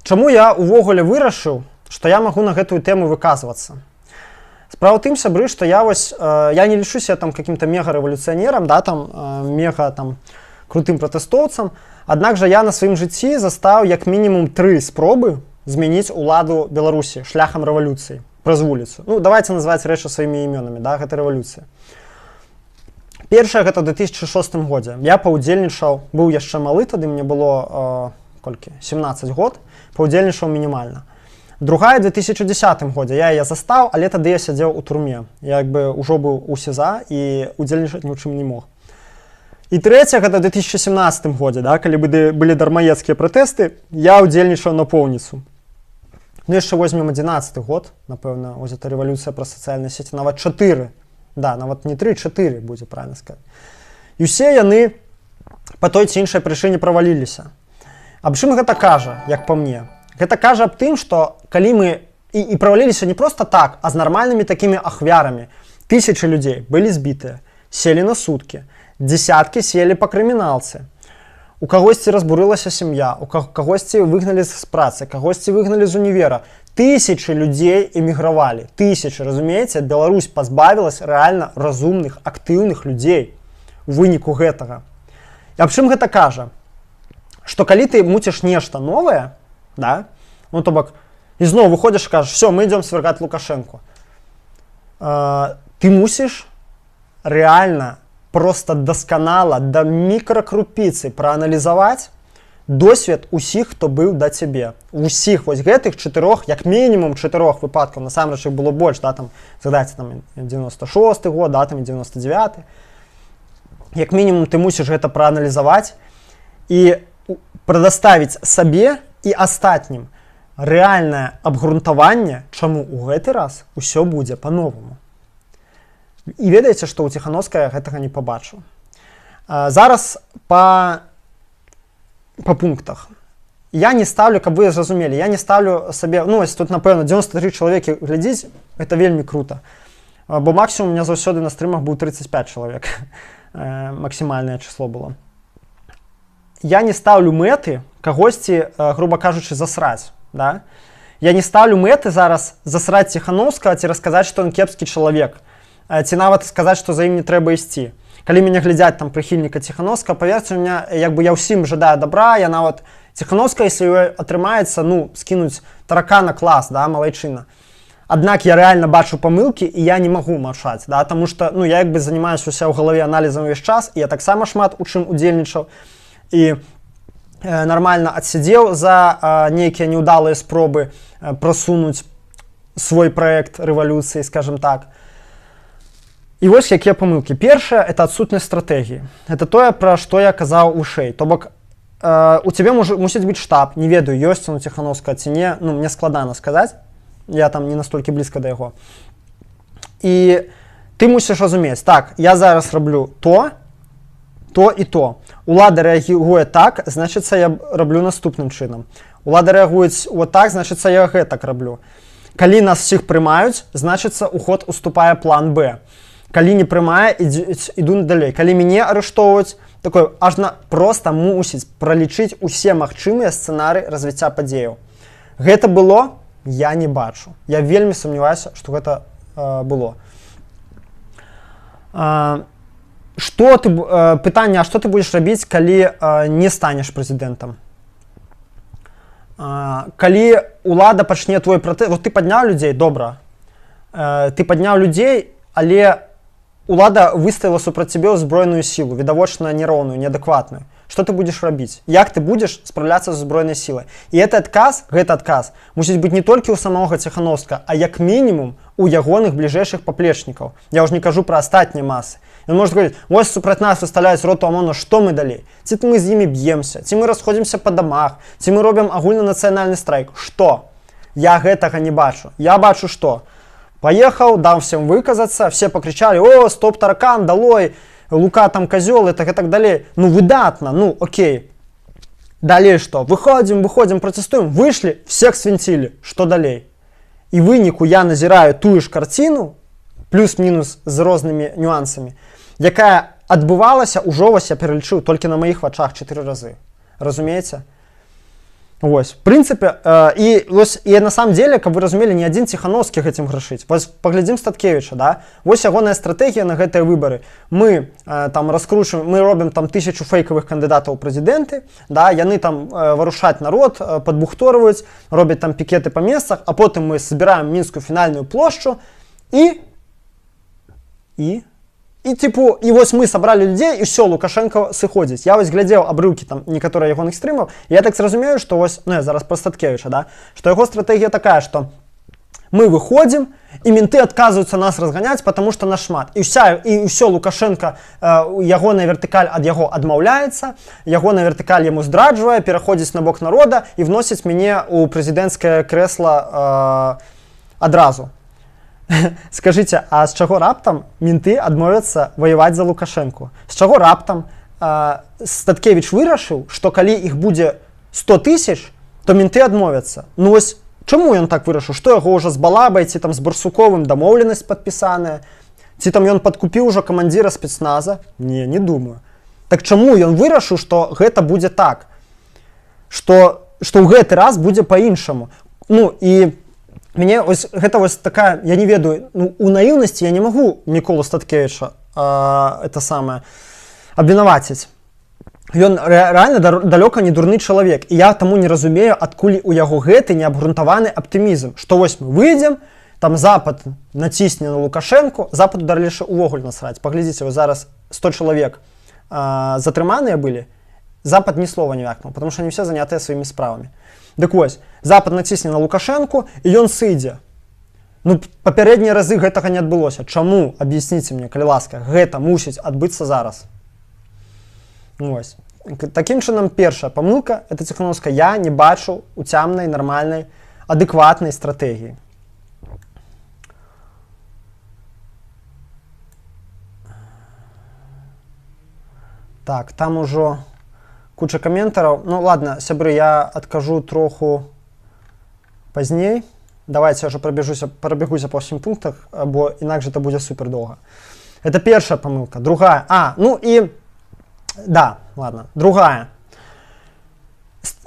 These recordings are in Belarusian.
Чаму я ўвогуле вырашыў, што я магу на гэтую тэму выказвацца? Справа ў тым, сябры, што я не лічу себя там каким-то мега-рэвалюцыянерам, да, там, мега там, крутым пратэстоўцам, аднак жа я на сваім жыцці застаў як мінімум 3 спробы змяніць уладу Беларусі шляхам рэвалюцыі праз вуліцу. Ну, давайте называць рэчы сваімі імёнамі, да, гэта рэвалюцыя. Першая гэта ў 2006 годзе. Я паўдзельнічаў, быў яшчэ малы, тады мне было 17 год, паўдзельнічаў мінімальна. Другая ў 2010 годзе. Я яе застаў, але тады я сядзеў у турме. Я як бы ўжо быў у СІЗА і удзельнічаць ні ў чым не мог. І трэця гэта ў 2017 годзе, да, калі былі дармаедскія пратэсты, я удзельнічаў напоўніцу. Ну, яшчэ возьмем 11 год, напэўна, ось эта рэвалюцыя праз сацыяльныя сеці, нават 4. Да, нават не 3, 4 будзе правильно сказаць. І ўсе яны па той ці іншай прычыне праваліліся. Аб чым гэта кажа, як па мне? Гэта кажа аб тым, што калі мы і праваліліся не проста так, а з нармальнымі такімі ахвярамі. Тысячы людзей былі збітыя, селі на суткі, дзесяткі селі па крыміналцы. У кагосьці разбурылася сям'я, у кагосьці выгналі з працы, кагосьці выгналі з універа. Тысячы людзей эмігравалі. Тысячы, разумееце? Беларусь пазбавілась рэальна разумных, актыўных людзей у выніку гэтага. І аб чым гэта кажа? Што калі ты муціш нешта новае, да? Ну, то бок, ізноў выходзіш і кажаш, все, мы ідём свергаць Лукашэнку. Ты мусіш рэальна просто дасканала да мікракрупіцы прааналізаваць досвед усіх, хто быў да цябе. Усіх вось гэтых 4, як мінімум 4 выпадкаў, насамрэч іх было больш, да, там, згадайце, там, 96 год, да, там, 99. Як мінімум ты мусіш гэта прааналізаваць і прадаставіць сабе і астатнім рэальнае абгрунтаванне, чаму ў гэты раз усё будзе па-новаму. І ведаеце, што ў Ціхановская гэтага не пабачыў. Зараз па пунктах. Я не ставлю, каб вы зразумелі, я не ставлю сабе, ну, ось тут, напэўна, 93 чалавекі глядзіць, гэта вельмі крута. Бо максімум у меня заўсёды на стрымах быў 35 чалавек. Максімальнае число было. Я не ставлю мэты кагосьці, груба кажучы, засраць. Да? Я не ставлю мэты зараз засраць Ціхановскага ці расказаць, што ён кепскі чалавек. Ці нават сказаць, што за ім не трэба ісці. Калі мяне глядзяць там прыхільніка Ціхановскага, паверце, у меня, як бы я ўсім жадаю добра, я нават Ціхановская, если атрымаецца, ну, скінуць таракана клас, да, малайчына. Аднак я рэальна бачу памылкі, і я не магу маўчаць, да, таму што, ну, я як бы занимаюся ўся ў галаве аналізам увесь час, і я таксама шмат у чым удзельнічаў, і нармальна адсядзеў за нейкія неўдалыя спробы прасунуць свой праект рэвалюцыі, скажем так. І вось якія памылкі. Першае, это адсутнасць стратэгіі. Это тое, пра што я казаў вышэй. То бок, у цябе мусіць быць штаб, не ведаю, ёсць он у Ціхановскага ці не, ну, мне складана сказаць, я там не настолькі блізка да яго. І ты мусіш разумець, так, я зараз раблю то і то. Улада рэагуе так, значыцца, я раблю наступным чынам. Улада рэагуюць вот так, значыцца, я гэтак раблю. Калі нас всіх прымаюць, значыцца, у ход уступае план Б. Калі не прымае, іду далей. Калі мяне арыштоўваюць, такое ажна проста мусіць пралічыць усе магчымыя сцэнары развіцця падзеяў. Гэта было? Я не бачу. Я вельмі сумняваюся, што гэта было. Пытанне, а што ты будзеш рабіць, калі не станеш прэзідэнтам? Калі ўлада пачне твой пратэст, вот ты падняў людзей, добра. Ты падняў людзей, але улада выставила супраць цябе ўзброеную сілу, відавочна нероўную, неадэкватную. Што ты будзеш рабіць? Як ты будзеш спраўляцца з узброенай сілай? І гэты адказ мусіць быць не толькі ў самога Ціхановскага, а як мінімум у ягоных бліжэйшых паплечнікаў. Я ўжо не кажу пра астатнія масы. Ён можа сказаць, вось супраць нас выставляюць роту ОМОНа, што мы далей? Ці мы з імі б'емся, ці мы расходзімся па дамах, ці мы робім агульнанацыянальны страйк? Што? Я гэтага не бачу. Я бачу што? Поехал, дал всем выказаться, все покричали, о, стоп, таракан, долой, Лука там козел, и так далее. Ну, выдатно, ну, окей. Далее что? Выходим, протестуем, вышли, всех свинтили. Что далее? И вынику я назираю ту ж картину, плюс-мінус з рознымі нюансамі, якая адбывалася, ужо вось я пералічыў толькі на маіх вачах 4 разы. Разумееце? Вось, в прынцыпе, і на самом деле, каб вы разумелі, не адзін Ціхановскі гэтым грашыць. Вось паглядзім Статкевіча, да? Вось ягоная стратэгія на гэтыя выбары. Мы там раскручваем, мы робім там 1000 фейкавых кандыдатаў у прэзідэнты, да? Яны там варушаць народ, падбухторваюць, робяць там пікеты па месцах, а потым мы збіраем мінскую фінальную плошчу і вось мы сабралі людзей, і ўсё, Лукашенко сыходзіць. Я вось глядзеў абрыўкі там некаторыя ягоных стрымаў, і я так зразумею, што вось, я зараз пра Статкевіча, да, што яго стратэгія такая, што мы выходзім, і менты адказваюцца нас разганяць, потому што нас шмат. І ўсё, Лукашенко, ягоная вертыкаль ад яго адмаўляецца, ягоная вертыкаль яму здраджвае, пераходзіць на бок народа і вносіць мяне ў прэзідэнцкае крэсла адразу. Скажыце, а з чаго раптам менты адмовяцца ваяваць за Лукашэнку? З чаго раптам Статкевіч вырашыў, што калі іх будзе 100 000, то менты адмовяцца? Ну вось, чаму ён так вырашыў? Што яго ўжо з Балабай ці там з Барсуковым дамоўленасць падпісаная? Ці там ён падкупіў ужо камандзіра спецназа? Не думаю. Так чаму ён вырашыў, што гэта будзе так? Што ў гэты раз будзе па-іншаму? Ну і мне ось гэта вось такая, я не ведаю, у наіўнасці я не магу Міколу Статкевіча абвінаваціць. Ён рэальна далёка не дурны чалавек, і я таму не разумею, адкуль у яго гэты неабгрунтаваны аптымізм, што вось мы выйдзем, там Запад націсне на Лукашэнку, Западу дарліша увогуле насраць. Паглядзіце, вось зараз 100 чалавек затрыманыя былі, Запад ні слова не вякнуў, потому што они все занятыя сваімі справамі. Дык вось, Запад націсне на Лукашэнку, і ён сыдзе. Ну, папярэднія разы гэтага не адбылося. Чаму? Аб'ясніце мне, калі ласка, гэта мусіць адбыцца зараз. Вось. Такім чынам, першая памылка, это Ціхановская, я не бачу уцямнай, нармальнай, адэкватнай стратэгіі. Так, там ужо куча каментараў. Ну ладно, сябры, я адкажу троху пазней. Давайте я ўжо прабягуся па ўсім пунктах, бо інакш это будзе супер доўга. Это першая памылка. Другая. Другая.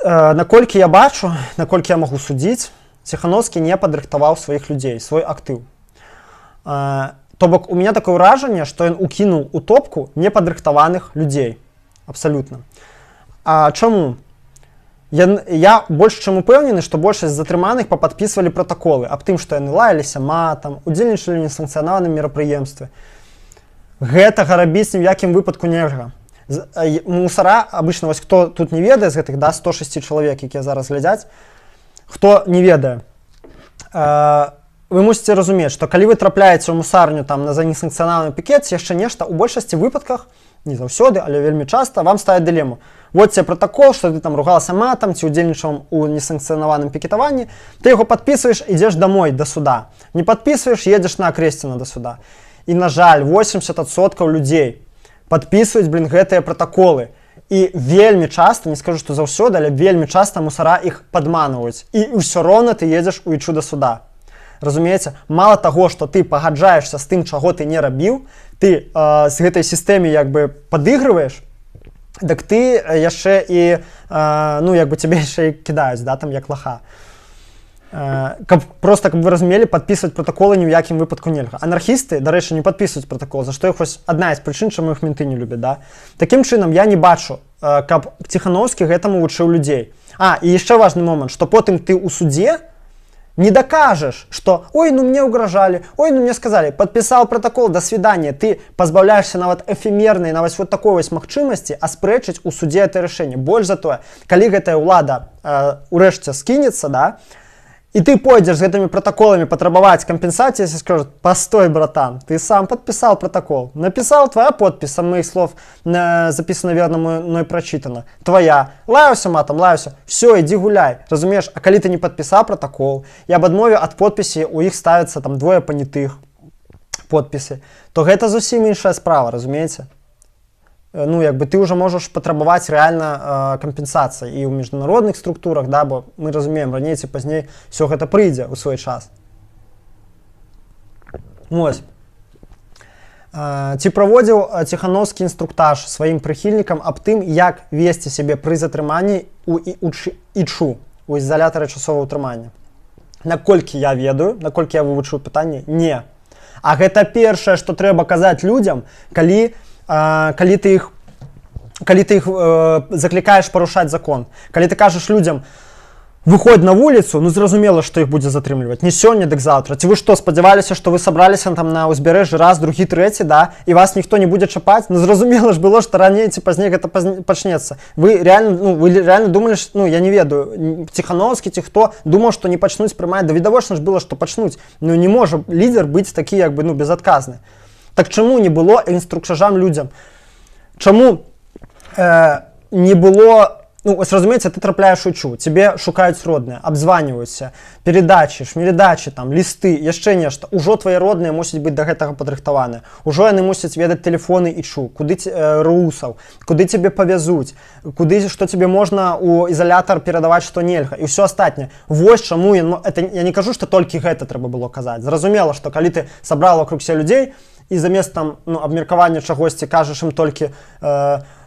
Наколькі я бачу, наколькі я магу судзіць, Ціхановскі не падрыхтаваў сваіх людзей, свой актыў. То бок, у меня такое ўражанне, што ён укінуў у топку непадрыхтаваных людзей. Абсалютна. А чаму? Я больш чым упэўнены, што большасць затрыманых пападпісвалі пратаколы аб тым, што яны лаяліся матам, удзельнічалі ў несанкцыянаваным мерапрыемстве. Гэтага рабіць ні ў якім выпадку нельга. Мусара, абычна, вось хто тут не ведае з гэтых 106 чалавек, якія зараз глядзяць, хто не ведае, вы мусіце разумець, што калі вы трапляеце ў мусарню там за несанкцыянаваны пікет, яшчэ нешта ў большасці выпадках, не заўсёды, але вельмі часта вам ставяць дылему. Вот тебе протокол, что ты там ругалася матам, ці удзельнічаў у несанкцыянаваным пікетаванні, ты яго падпісваеш, ідзеш домой да суда. Не падпісваеш, едзеш на Акрэсціна да суда. І, на жаль, 80% людзей падпісваюць, гэтыя протаколы. І вельмі часта, не скажу, што заўсёды, але вельмі часта мусара іх падманваюць. І ўсё роўна ты едзеш у ічу да суда. Разумееце, мала таго, што ты пагаджаешся з тым, чаго ты не рабіў, ты з гэтай сістэме як бы падыгрываеш, так ты яшчэ і, цябе яшчэ і кідаюць, да, там, як лаха. Каб вы разумелі, падпісваць пратаколы ні ў якім выпадку нельга. Анархісты, дарэчы, не падпісваюць пратакол, за што іх вось адна з прычын, чаму іх менты не любяць, да. Такім чынам, я не бачу, каб Ціхановскі гэтаму вучыў людзей. І яшчэ важны момант, што потым ты ў судзе не докажешь, что «Ой, мне угрожали, ой, мне сказали, подписал протокол, до свидания». Ты позбавляешься нават эфемерной, нават вот такой вось магчымасці аспрэчыць у суде это рашэнне. Больш за тое, калі гэтая ўлада урэшце скінецца, да, и ты пойдзеш з гэтымі протоколамі патрабаваць кампенсацыі, если скажут: «Постой, братан, ты сам подписал протокол, написал, твоя подпись, со моих слов записано верно, мной прочитано, твоя, лаяўся матам, лаяўся, все, иди гуляй, разумеешь, а калі ты не подписал протокол, и об адмове ад подписи у іх ставится там двое понятых подписи, то гэта зусім іншая справа, разумееце? Ты уже можаш патрабаваць рэальна кампенсацыі і ў міжнародных структурах, да, бо мы разумеем, раней ці пазней все гэта прыйдзе ў свой час. Вось. Ці праводзіў Ціхановскі інструктаж сваім прыхільнікам аб тым, як весці сябе пры затрыманні ў ІЧУ, у ізалятары часовага ўтрымання? Наколькі я ведаю, наколькі я вывучыў пытанне, не. А гэта першае, што трэба казаць людзям, калі ты іх заклікаеш парушаць закон. Калі ты кажаш людзям, выходь на вуліцу, ну зразумела, што іх будзе затрымліваць. Не сёння, дык заўтра. Ці вы што, спадзяваліся, што вы сабраліся там на ўзбярэжжы раз, другі, трэці, да, і вас ніхто не будзе чапаць? Ну зразумела ж было, што раней ці пазней гэта пачнецца. Вы реально думалі, ну я не ведаю, Ціхановскі ці хто думаў, што не пачнуць прымаць? Да відавочна ж было, што пачнуць. Ну не можа лідер быць такі як бы, ну, безадказны. Так чаму не было інструктажам людзям? Чаму не было... Ну, ось разумееце, ты трапляеш у ІЧУ, цябе шукаюць родныя, абзваніваюцца, перадачы, шмеледачы, там, лісты, яшчэ нешта. Ужо твае родныя мусяць быць да гэтага падрыхтаваныя. Ужо яны мусяць ведаць тэлефоны ІЧУ, куды русаў, куды цябе павязуць, куды, што цябе можна ў ізалятар перадаваць, што нельга, і ўсё астатняе. Вось чаму, я не кажу, што толькі гэта трэба было казаць. Зразумела, што калі ты сабраў вокруг сябе людзей, і замест там, ну, абмеркавання чагосьці кажаш ім толькі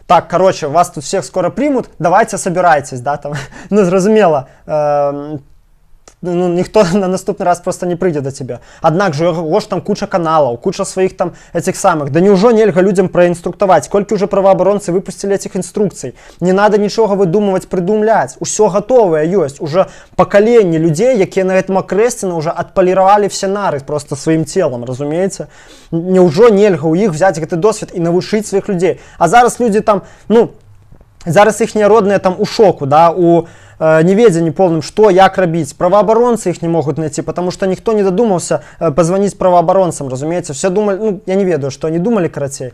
так, короче, вас тут всех скоро примут, давайте собирайтесь, да, там, ну, зразумела, ну, ніхто на наступны раз просто не прыйдзе да цябе. Аднак жа яго ж там куча каналаў, куча сваіх там этих самых. Да няўжо нельга людзям праінструктаваць? Колькі ўжо праваабаронцы выпусцілі этих інструкцый? Не надо нічога выдумваць, прыдумляць. Усё гатовае ёсць. Уже пакаленне людзей, якія на гэтым акрэсцены, уже адпаліравалі все нары просто сваім целам, разумееце? Няўжо нельга ў іх взяць гэты досвед і навучыць сваіх людзей? А зараз людзі там, ну, зараз іхнія родныя там у шоку, да, у неведзенні полным, што, як рабіць. Праваабаронцы іх не могуць найти, потому что ніхто не дадумаўся пазваніць праваабаронцам, разумееце? Все думалі, ну, я не ведаю, што они думалі, карацей.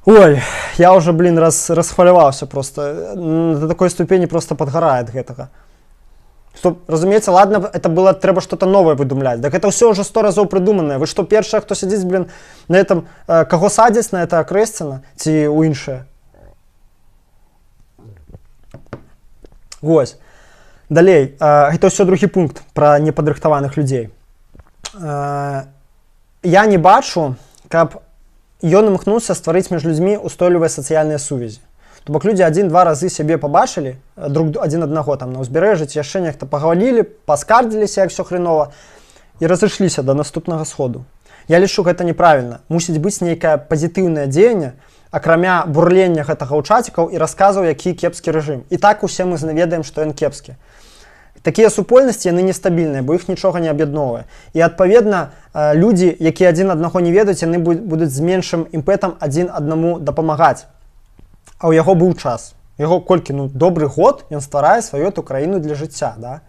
Ой, я уже, блин, расхваляваўся просто. До такой ступені просто падгарае ад гэтага. Што, разумееце, ладно, это было, трэба что-то новое выдумляць. Так это ўсё уже 100 разоў прыдуманае. Вы што, першае, хто сядзіць, блин, на этом, каго садзяць на это акрэсцена, ці ў іншае? Вось. Далей, гэта ўсё другі пункт пра непадрыхтаваных людзей. Я не бачу, каб ён імкнуўся стварыць між людзьмі ўстойлівыя сацыяльныя сувязі. То бок людзі адзін-два разы сябе пабачылі, адзін аднаго там на ўзбярэжжы, ці яшчэ нехта пагавалілі, паскардзіліся, як всё хрэнова, і разышліся да наступнага сходу. Я лічу, гэта неправільна. Мусіць быць нейкае пазітыўнае дзеянне, акрамя бурлення гэтага ў чацікаў і расказаў, які кепскі рэжым. І так усе мы ведаем, што ён кепскі. Такія супольнасці, яны нестабільныя, бо іх нічога не аб'ядноўвае. І, адпаведна, людзі, якія адзін аднаго не ведаюць, яны будуць з меншым імпэтам адзін аднаму дапамагаць. А ў яго быў час. Яго колькі, ну, добры год ён стварае сваю эту краіну для жыцця, да?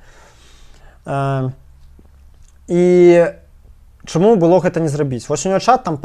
І чаму было гэта не зрабіць? Вось у него чат там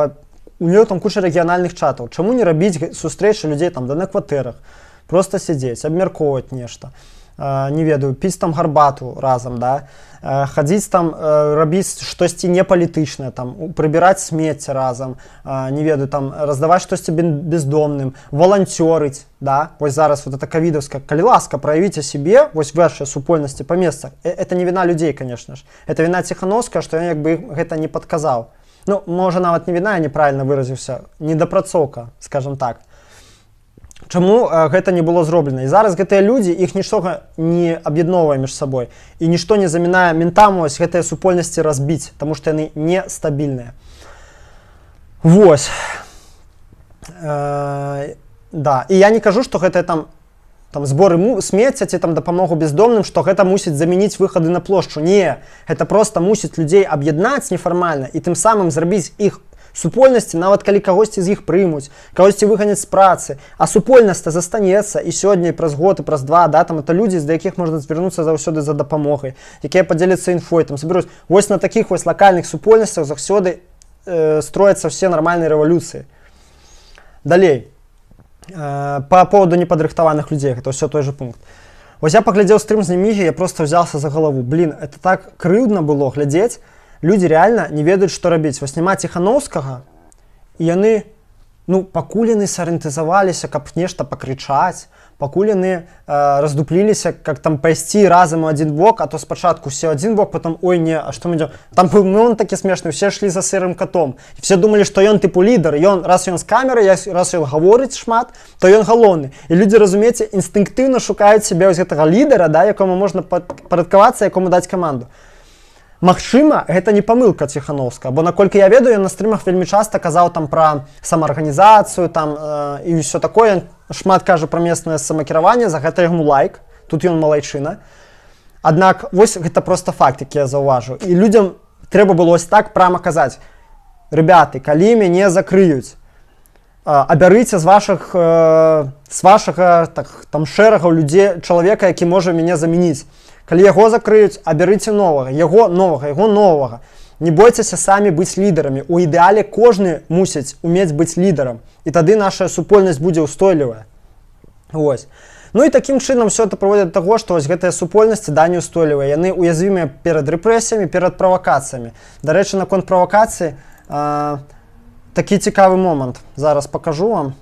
у него там куча рэгіянальных чатаў. Чаму не рабіць сустрэчы людзей там да на кватэрах? Просто сядзець, абмяркоўваць нешта. Не ведаю, піць там гарбату разам, да? Хадзіць там, рабіць штосьці непалітычнае, там, прыбіраць смецце разам, не ведаю, там, раздаваць штосьці бездомным, валанцёрыць, да? Вось зараз вот это ковідаўская, калі ласка, праявіце сябе, вось вашыя супольнасці па месцах. Это не віна людзей, конечно ж. Это віна Ціхановскага, што ён як бы гэта не падказаў. Ну, можа, нават не віна, я неправільна выразіўся, недапрацоўка, скажем так. Чаму гэта не было зроблена? І зараз гэтыя людзі, іх нічога не аб'ядноўвае між сабой. І нішто не замінае ментам вось гэтыя супольнасці разбіць, таму што яны нестабільныя. Вось. Да, і я не кажу, што гэта там зборы смецця ці там дапамогу бездомным, што гэта мусіць замяніць выхады на плошчу. Не, гэта проста мусіць людзей аб'яднаць нефармальна і тым самым зрабіць іх супольнасці, нават калі кагосьці з іх прымуць, кагосьці выганяць з працы, а супольнасць-то застанецца і сёння, і праз год, і праз два, да, там это людзі, з якіх можна звярнуцца заўсёды за дапамогай, якія падзеляцца інфой, там забяруць. Вось на такіх вось лакальных супольнасцях заўсёды строяцца все нармальныя рэвалюцыі. Далей. По поводу непадрыхтаваных людзей, гэта ўсё той же пункт. Вось я паглядзеў стрым з Немігі, я просто взялся за галаву. Блин, это так крыўдна было глядзець. Людзі реально не ведаюць, што рабіць. Вось няма Ціхановскага, і яны, ну, пакуль яны сарыентызаваліся, каб нешта пакрычаць, пакуль яны раздупліліся, как там пайсці разам у один бок, а то спачатку все один бок, потом ой не, а што мы идём? Там был момент такі смешны, все шлі за сырым котом. І все думалі, што ён тыпу лідар, раз ён з камеры, раз ён гаворыць шмат, то ён галоўны. І людзі, разумееце, інстынктыўна шукаюць сябе вось гэтага лідара, да, якому можна падпарадкавацца, якому даць каманду. Магчыма, гэта не памылка Ціхановскага, бо наколькі я ведаю, ён на стрымах вельмі часта казаў там пра самаарганізацыю там і ўсё такое, шмат кажа пра месцнае самакіраванне, за гэта яму лайк, тут ён малайчына. Аднак вось гэта проста факт, які я заўважыў. І людзям трэба было ось так прама казаць: ребяты, калі мяне закрыюць, абярыце з вашага так, там шэрагаў людзей чалавека, які можа мяне замяніць. Калі яго закрыюць, абярыце новага, яго новага. Не бойцеся самі быць лідарамі. У ідэале кожны мусіць умець быць лідарам. І тады наша супольнасць будзе ўстойлівая. Вось. Ну і такім чынам все это прыводзіць да таго, што вось гэтыя супольнасці да неўстойлівыя. Яны уязвімыя перад рэпрэсіямі, перад правакацыямі. Дарэчы, наконт правакацыі такі цікавы момант. Зараз пакажу вам.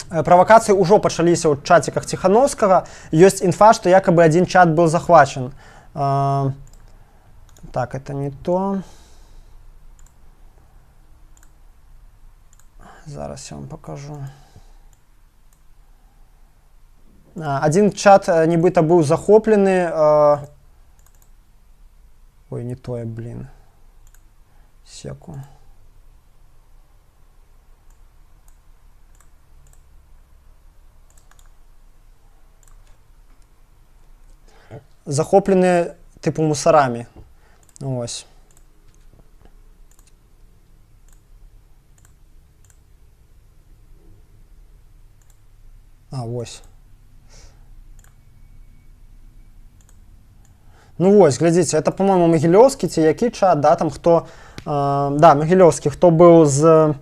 Правакацыі ўжо пачаліся ў чаціках Ціхановскага. Ёсць інфа, што якабы один чат был захвачен. Так, это не то. Зараз я вам покажу. Один чат нібыта быў захоплены. Ой, не тое, блин. Секу. Захоплены типу мусорами. Ось. Ось. Ну ось, глядзіце, это, по-моему, Магілёўскі ці які чат, да, там хто, да, Магілёўскі, хто быў з...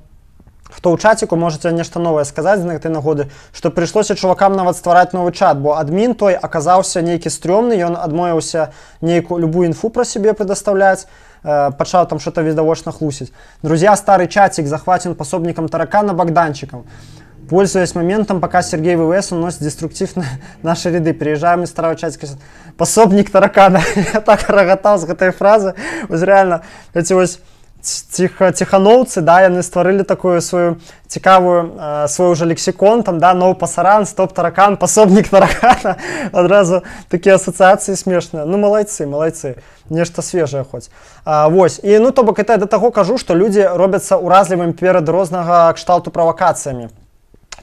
Хто ў чаціку, можаце нешта новае сказаць з гэтай нагоды, што прыйшлося чувакам нават ствараць новы чат, бо адмін той аказаўся нейкі стрёмны, ён адмовіўся нейкую любую інфу пра сябе прадастаўляць, пачаў там что-то відавочна хлусіць. Друзья, старый чатик захвачен пособником таракана Богданчиком. Пользуясь моментом, пока Сергей ВВС уносит деструктив на наши ряды, переезжаем из старого чатика. Пособник таракана. Я так рогатал с этой фразы. Вот реально, эти вот ціхановцы, да, яны стварылі такую свою цікавую, свой уже лексікон, там, да, ноу пасаран, стоп таракан, пособник таракана, адразу такія асацыяцыі смешныя. Ну, малайцы, нешта свежае хоць. Вось, і, ну, то бок, это я да таго кажу, што людзі робяцца ўразлівымі перад рознага кшталту правакацыямі.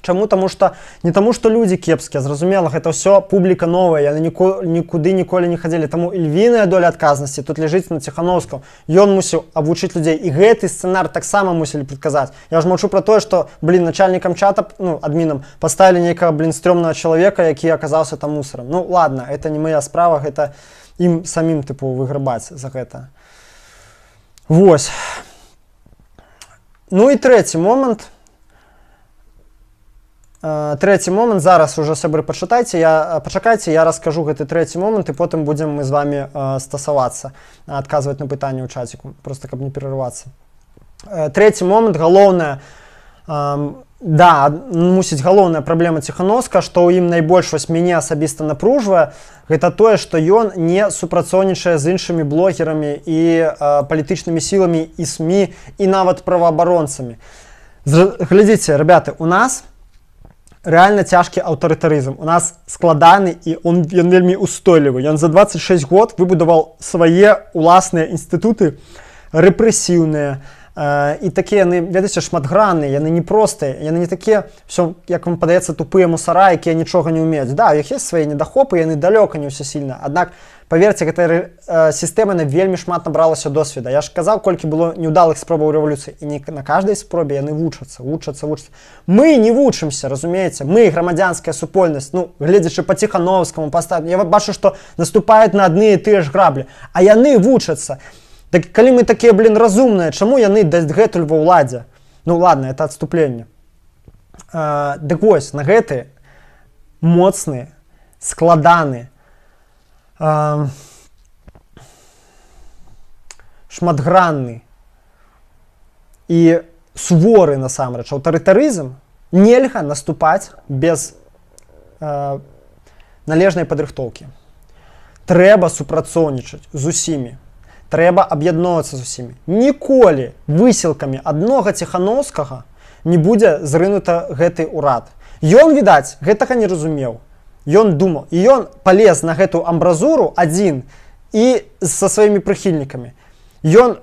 Чаму? Таму што не таму, што людзі кепскія, зразумела, гэта ўсё публіка новая, яны нікуды ніколі не хадзілі, таму львіная доля адказнасці тут ляжыць на Ціхановскага. Ён мусіў абвучыць людзей, і гэты сцэнар таксама мусілі прадказаць. Я ж маўчу пра тое, што, начальнікам чата, ну, адмінам, паставілі нейкага, стрёмнага чалавека, які аказаўся там мусарам. Ну, ладно, это не моя справа, гэта ім самім, тыпу, выграбаць за гэта. Вось. Ну і трэці момант. Трэці момант, зараз уже, сябры, пачакайце, я раскажу гэты трэці момант, і потым будзем мы з вами стасавацца, адказваць на пытанні ў чаціку, просто каб не перарывацца. Трэці момант, галоўная, да, мусіць галоўная праблема Ціхановскага, што ў ім найбольш вось мяне асабіста напружвае, гэта тое, што ён не супрацоўнічае з іншымі блогерамі і палітычнымі сіламі і СМІ, і нават праваабаронцамі. Глядзіце, ребята, у нас реально цяжкі аўтарытарызм. У нас складаны, і ён вельмі устойлівы. Ён за 26 год выбудаваў свае ўласныя інстытуты рэпрэсіўныя. І такія яны, ведаеце, шматгранныя, яны не простыя, яны не такія, все, як вам падаецца, тупыя мусара, якія нічога не ўмеюць. Да, у іх ёсць свае недахопы, яны далёка не ўсё сильна. Аднак, паверце, гэтая сістэма вельмі шмат набралася досведа. Я ж казаў, колькі было неўдалых спробаў рэвалюцыі, і не на каждай спробе яны вучацца. Мы не вучымся, разумееце, мы грамадзянская супольнасць, ну, гледзячы па Ціхановскаму, я бачу, што наступаюць на адны і тыя ж граблі, а яны вучацца. Так калі мы такія, разумныя, чаму яны дагэтуль ва ўладзе? Ну ладно, это адступленне. Дык вось, на гэты моцны, складаны, шматгранны і суворы, насамрэч, аўтарытарызм нельга наступаць без належнай падрыхтоўкі. Трэба супрацоўнічаць з усімі. Трэба аб'ядноўвацца з усімі. Ніколі высілкамі аднога Ціханаўскага не будзе зрынута гэты ўрад. Ён, відаць, гэтага не разумеў. Ён думаў, і ён палез на гэту амбразуру адзін і са сваімі прыхільнікамі. Ён,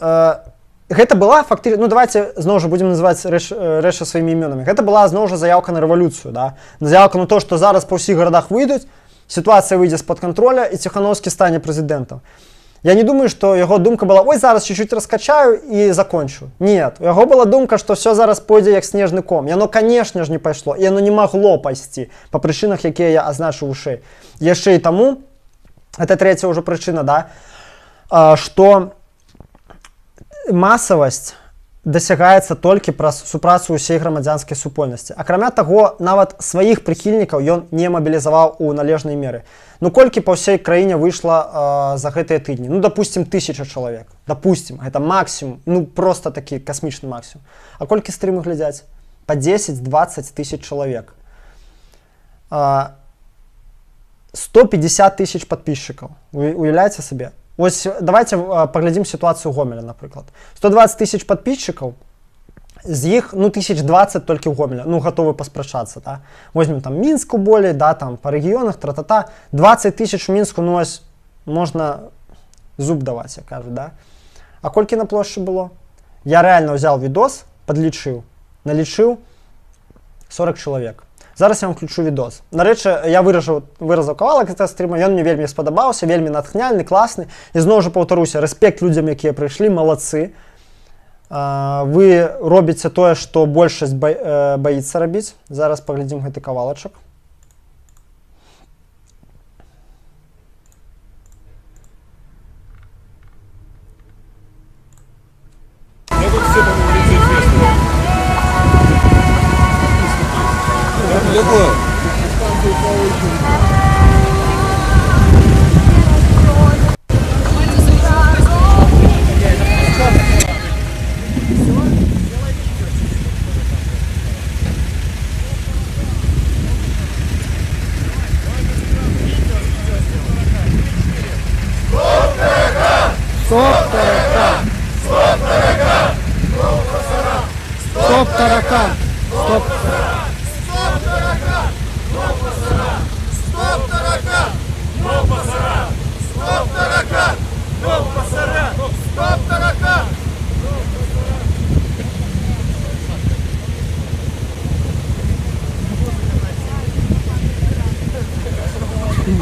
гэта была фактычна, ну давайте зноў жа будзем называць рэчы сваімі імёнамі. Гэта была зноў жа заяўка на рэвалюцыю, да? Заяўка на то, што зараз па ўсіх гарадах выйдуць, сітуацыя выйдзе з-пад контроля і Ціханаўскі стане прэзідэнтам. Я не думаю, што яго думка была, ой, зараз чуть-чуть раскачаю і закончу. Нет, у яго была думка, што все зараз пойдзе як снежны ком. Яно, канешне ж, не пайшло, і яно не магло пайсці па прычынах, якія я азначыў вышэй. Яшчэ і таму, гэта трэцяя ўжо прычына, да, што масавасць дасягаецца толькі праз супрацу ўсей грамадзянскай супольнасці. Акрамя таго, нават сваіх прыхільнікаў ён не мабілізаваў у належнай меры. Ну, колькі па ўсёй краіне выйшла за гэтыя тыдні? Ну, допустим, 1000 чалавек. Допустим, гэта максімум, ну, просто такі касмічны максімум. А колькі стрымы глядзяць? Па 10-20 тысяч чалавек. 150 тысяч подписчикаў. Уяўляеце сабе? Ось давайте поглядим ситуацию Гомеля, например. 120 тысяч подписчиков, з іх, ну, 1020 только в Гомеля, ну, готовы поспрашаться, да. Возьмем там Минск более, да, там по регионах, тра-та-та. 20 тысяч в Минску, ну, ось, можно зуб давать, я кажу, да. А кольки на площади было? Я реально взял видос, подлічыў, налічыў 40 человек. Зараз я вам включу відос. Нарэчы, я выразаў кавалак гэтага стрыма, ён мне вельмі спадабаўся, вельмі натхняльны, класны. І зноў жа паўтаруся, рэспект людзям, якія прыйшлі, малацы. Вы робіце тое, што большасць баіцца рабіць. Зараз паглядзім гэты кавалачак. Стоп, таракан! Стоп! Стоп, таракан! Стоп, таракан! Стоп, таракан! Стоп, таракан! Стоп, таракан! Стоп, таракан! Стоп, таракан!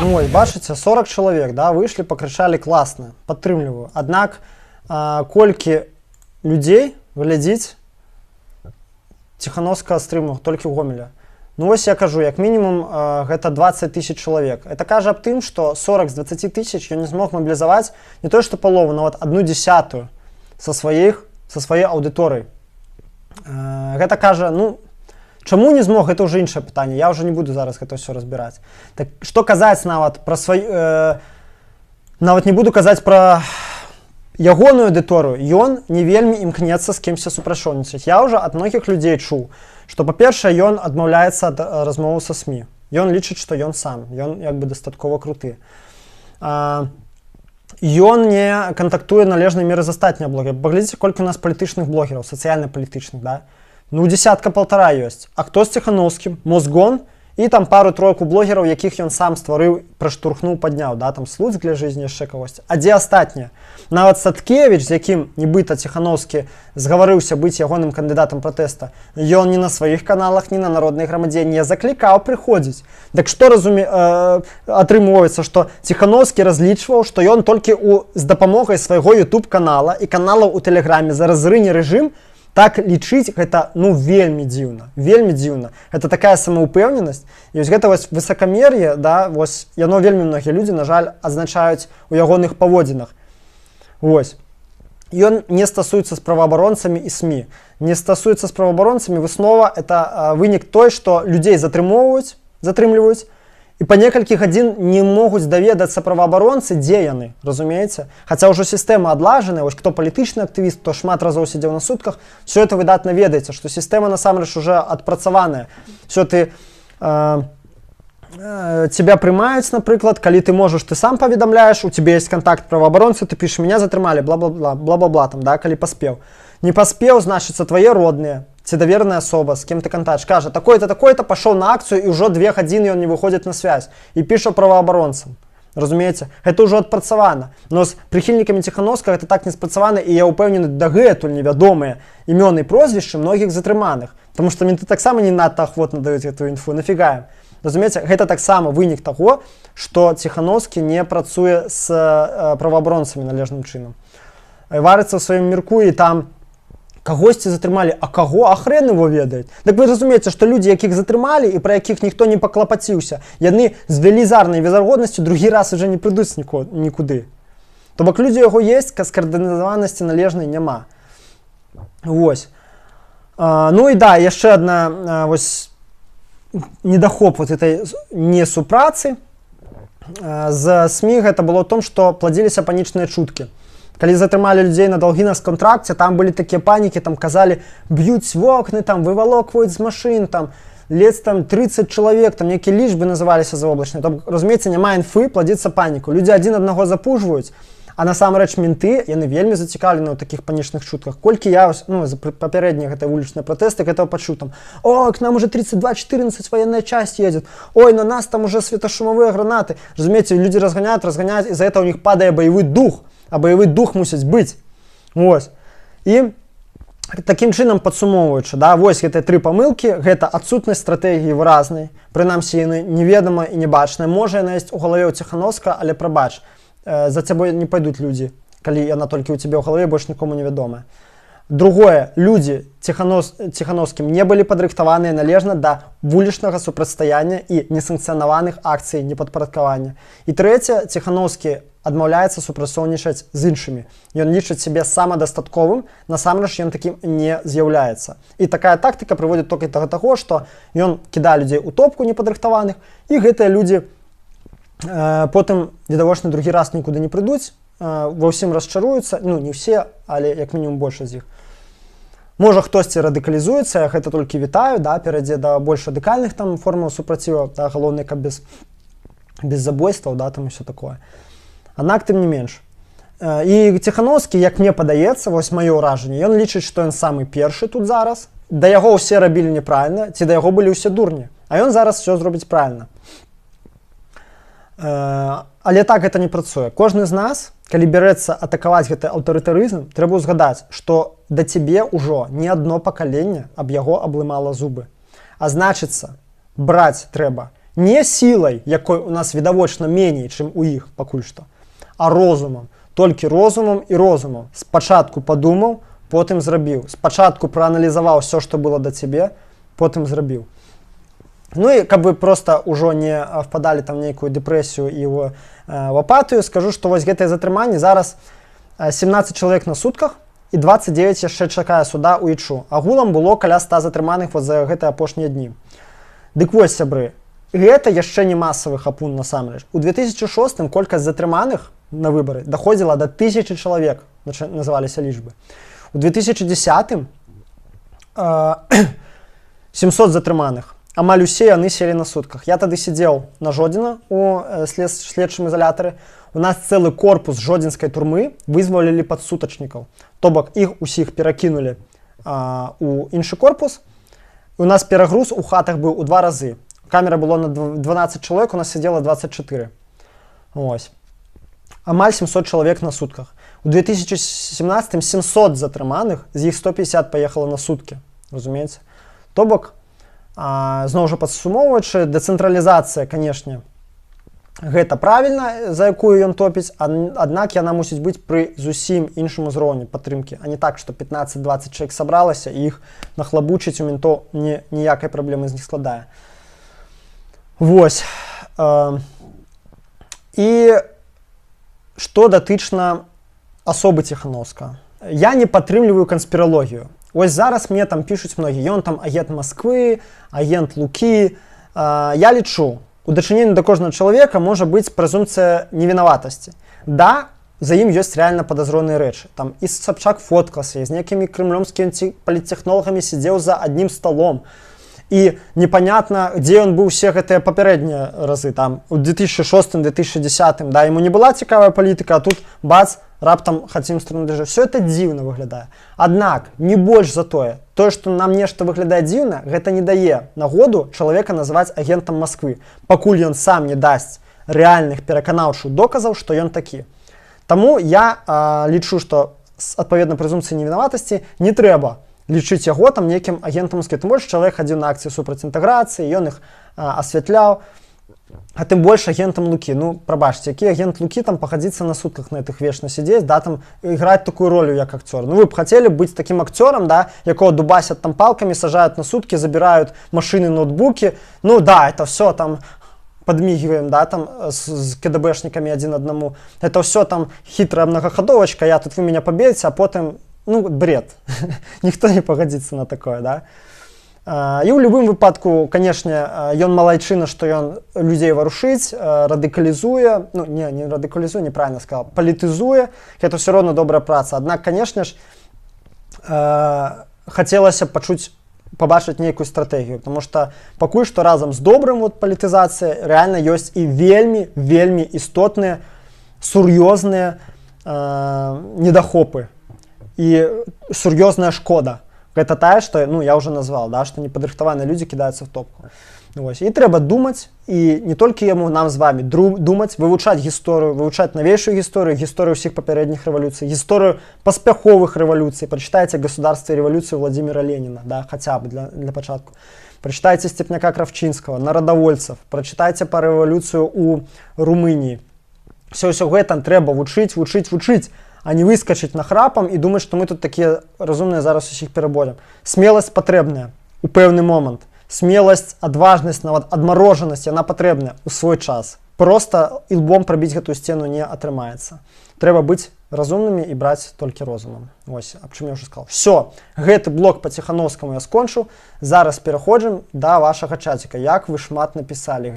Ой, бачыце, 40 чалавек, да, выйшлі, пакрычалі класна, падтрымліваю. Аднак, колькі людзей глядзіць Ціханаўскага стрыму толькі ў Гомеля. Ну вось я кажу, як мінімум гэта 20 тысяч чалавек. Это кажа аб тым, што 40 з 20 тысяч ён не змог мабілізаваць не то што палову, нават 1/10 са сваёй аўдыторыі. Гэта кажа, ну, чаму не змог, гэта ўжо іншае пытанне. Я ўжо не буду зараз гэта ўсё разбіраць. Так што казаць нават пра нават не буду казаць пра ягоную аўдыторыю, ён не вельмі імкнецца з кімся супрацоўнічаць. Я ўжо ад многіх людзей чуў, што, па-першае, ён адмаўляецца ад размовы са СМІ. Ён лічыць, што ён сам, ён як бы дастаткова круты. Ён не кантактуе належнай меры з астатнімі блогерамі. Паглядзіце, колькі у нас палітычных блогераў, сацыяльна-палітычных, да? Ну, 10-1,5 ёсць. А хто з Ціханаўскім? Мозгон і там пару-тройку блогераў, якіх ён сам стварыў, праштурхнуў, падняў, да, там Слуцк для жизни яшчэ кагосьці. А дзе астатнія? Нават Садкевіч, з якім нібыта Ціханаўскі згаварыўся быць ягоным кандыдатам пратэста, ён ні на сваіх каналах, ні на народнай грамадзе не заклікаў прыходзіць. Так што атрымоўваецца, што Ціханаўскі разлічваў, што ён толькі з дапамогай свайго YouTube-канала і каналаў у Тэлеграме за разрыне рэжым. Так лічыць гэта, ну, вельмі дзіўна, вельмі дзіўна. Гэта такая самаўпэўненасць. І вось гэта вось высакамер'е, да, вось яно вельмі многія людзі, на жаль, адзначаюць у ягоных паводзінах. Вось. Ён не стасуецца з праваабаронцамі і СМІ. Не стасуецца з праваабаронцамі, выснова это вынік той, што людзей затрымліваюць, і па некалькі гадзін не могуць даведацца праваабаронцы, дзе яны, разумееце? Хаця ўжо сістэма адлажаная, вось хто палітычны актывіст, хто шмат разоў сидзеў на сутках, все это выдатна ведаеце, што сістэма насамрэч уже адпрацаваная. Все ты тебя прымаюць, напрыклад, калі ты можаш, ты сам паведамляеш, у тебя есть контакт праваабаронцы, ты пішаш, меня затрымалі, бла-бла-бла, бла-бла-бла, там, да, калі паспеў. Не паспеў, значыцца, твае родныя, ці даверная асоба, з кем ты кантакт, кажа, такой-то, такой-то, пашоў на акцыю, і ўжо 2 гадзіны ён не выходзіць на связь, і піша праваабаронцам. Разумееце, гэта ўжо адпрацавана. Но з прыхільнікамі Ціханаўскага гэта так не спрацавана, і я ўпэўнены, дагэтуль невядомыя імёны і прозвішчы многіх затрыманых. Таму што менты таксама не надта ахвотна даюць гэтую інфу, нафіга ім. Разумееце, гэта таксама вынік таго, што Ціханаўскі не працуе з праваабаронцамі належным чынам. Варыцца ў сваім мірку і там кагосьці затрымалі, а каго? А хрен его ведает. Так вы разумееце, што людзі, якіх затрымалі і пра якіх ніхто не паклапаціўся, яны з велізарнай верагоднасцю другі раз уже не прыйдуць нікуды. То бок людзі яго есть, скаардынаванасці належнай няма. Вось. Ну і да, яшчэ адна вось недахоп вот этой несупрацы з СМІ гэта было ў том, што пладзіліся панічныя чуткі. Калі затрымалі людзей на даўгінас-контракце, там былі такія панікі, там казалі, б'юць вокны, там вывалокваюць з машын, там ледзь там 30 чалавек, там нейкія лічбы называліся заоблачныя. Там, разумееце, няма інфы, пладзіцца паніку. Людзі адзін аднаго запужваюць, а насамрэч менты, яны вельмі зацікаўлены ў такіх панічных чутках. Колькі я, ну, папярэднія гэтай вулічныя пратэсты, гэтага пачуў там, о, к нам уже 32-14 военная часть едет, ой, на нас там уже светошумовыя гранаты. Разумееце, людзі разганяюць, і за гэта ў них падае баявы дух. А баявы дух мусіць быць. Вось. І такім чынам падсумоўваючы, да, вось гэтыя 3 памылкі, гэта адсутнасць стратэгіі выразнай, прынамсі яны неведама і небачная. Можа яна ёсць у галаве ў Ціханаўскага, але прабач, за цябой не пайдуць людзі, калі яна толькі ў цябе ў галаве, больш нікому невядомая. Другое, людзі Ціханаўскім не былі падрыхтаваныя належна да вулічнага супрацьстаяння і несанкцыянаваных акцый непадпарадкавання. І трэцяе, Ціханаўскі адмаўляецца супрацоўнічаць з іншымі. Ён лічыць сябе самадастатковым, насамрэч ён такім не з'яўляецца. І такая тактыка прыводзіць толькі да таго, што ён кідае людзей у топку непадрыхтаваных, і гэтыя людзі потым відавочна другі раз нікуды не прыйдуць, ва ўсім расчаруюцца, ну не ўсе, але як мінімум большасць з іх. Можа хтосьці радыкалізуецца, я гэта толькі вітаю, да, перайдзе да больш радыкальных там формаў супраціва, да, галоўнай, каб без забойстваў, да, там і ўсё такое. Аднак тым не менш. І Ціханаўскі, як мне падаецца, вось маё ўражанне, ён лічыць, што ён самы першы тут зараз, да яго ўсе рабілі неправільна, ці да яго былі ўсе дурні, а ён зараз все зробіць правільна. Але так гэта не працуе. Кожны з нас, калі бярэцца атакаваць гэты аўтарытарызм, трэба ўзгадаць, што да цябе ўжо не адно пакаленне аб яго аблымала зубы. А значыцца, браць трэба не сілай, якой у нас відавочна меней, чым у іх пакуль што, а розумам. Толькі розумам і розумам. Спачатку падумаў, потым зрабіў. Спачатку прааналізаваў ўсё, што было да цябе, потым зрабіў. Ну і каб вы проста ўжо не впадалі там нейкую дэпрэсію і в апатыю, скажу, што вось гэтыя затрыманні зараз 17 чалавек на сутках і 29 яшчэ чакае суда ў Ічу. Агулам было каля 100 затрыманых вот за гэтыя апошнія дні. Дык вось, сябры, гэта яшчэ не масавы хапун насамрэч. У 2006 колькасць затрыманых на выбары даходзіла да 1000 чалавек, называліся лічбы. У 2010 700 затрыманых. Амаль усе яны селі на сутках. Я тады сидзеў на Жодзіна у следчым ізалятары. У нас цэлы корпус жодзінскай турмы вызвалілі падсутачнікаў. То бок іх усіх перакінулі у іншы корпус. У нас перагруз у хатах быў у 2 разы. Камера было на 12 чалавек, у нас сидзела 24. Ось. Амаль 700 чалавек на сутках. У 2017 700 затрыманых, з іх 150 паехала на суткі. Разумееце? То бок, зноў жа падсумоўваючы, дэцэнтралізацыя, канешне, гэта правільна, за якую ён топіць, аднак яна мусіць быць пры зусім іншым узроўні падтрымкі, а не так, што 15-20 чалавек сабралася і іх нахлабучыць у ментоў ніякай праблемы з них складае. Вось. І што датычна асобы Ціханаўскага. Я не падтрымліваю канспіралогію. Ось зараз мне там пішуць многія, ён там агент Масквы, агент Лукі. Я лічу, у дачыненні да кожнага чалавека можа быць прэзумпцыя невінаватасці. Да, за ім ёсць рэальна падазроныя рэчы. Там і Сабчак фоткался, з некімі крымлёмскімі паліттэхнолагамі сидзеў за адным столом. і непонятно, дзе ён быў усе гэтыя папярэднія разы, там, у 2006-2010, да, яму не была цікавая палітыка, а тут, бац, раптам хацім страну дэжа. Все это дзіўна выглядае. Аднак, не больш за тое, што нам нешта выглядае дзіўна, гэта не дае нагоду чалавека называць агентам Масквы, пакуль ён сам не дасць рэальных пераканаўчых доказаў, што ён такі. Таму я лічу, што адпаведна прэзумпцыі невінаватасці не трэба лічыць яго там нейкім агентам Масквы. Тым больш чалавек хадзіў на акцыі супраць інтэграцыі, ён іх асвятляў. А тым больш агентам Лукі. Ну, прабачце, які агент Лукі там пахадзіцца на сутках на гэтых вечна сядзець, да, там іграць такую ролю, як акцёр. Ну, вы б хацелі быць такім акцёрам, да, якого дубасят там палкамі, сажают на сутки, забирают машины, ноутбуки. Ну, да, это все там подмигиваем, да, там с КДБшниками один одному. Это все там хитрая многоходовочка, я тут вы меня победите, а потом, ну, бред. Никто не погодится на такое, да. І ў любым выпадку, канешне, ён малайчына, што ён людзей варушыць, радыкалізуе, ну, не радыкалізуе, неправильно сказал, палітызуе, гэта ўсё роўна добрая праца. Аднак, канешне ж, хацелася пабачыць нейкую стратэгію, потому што пакуль што разам з добрым вот, палітызацыяй рэальна ёсць і вельмі, вельмі істотныя, сур'ёзныя недахопы і сур'ёзная шкода. Гэта тая, што, ну, я ўжо назвал, да, што непадрыхтаваныя людзі кідаюцца ў топку. Вось. І трэба думаць, і не толькі яму, нам з вамі, думаць, вывучаць гісторыю, вывучаць навейшую гісторыю, гісторыю ўсіх папярэдніх рэвалюцый, гісторыю паспяховых рэвалюцый. Прачытайце «Государство и революцию» Владимира Ленина, да, хаця бы для пачатку. Прачытайце Степняка Кравчынскага, народовольцев, прачытайце па рэвалюцыю ў Румыніі. Ўсё гэта трэба вучыць, а не выскачыць нахрапам і думаць, што мы тут такія разумныя зараз усіх пераборем. Смеласць патрэбная у пэўны момант. Смеласць, адважнасць, нават адмарожанасць, яна патрэбная ў свой час. Проста ілбом прабіць гэтую сцену не атрымаецца. Трэба быць разумнымі і браць толькі розумам. Вось, аб чым я ўжо сказал. Всё, гэты блок па Ціхановскаму я скончыў. Зараз пераходзім да вашага чаціка. Як вы шмат напісалі.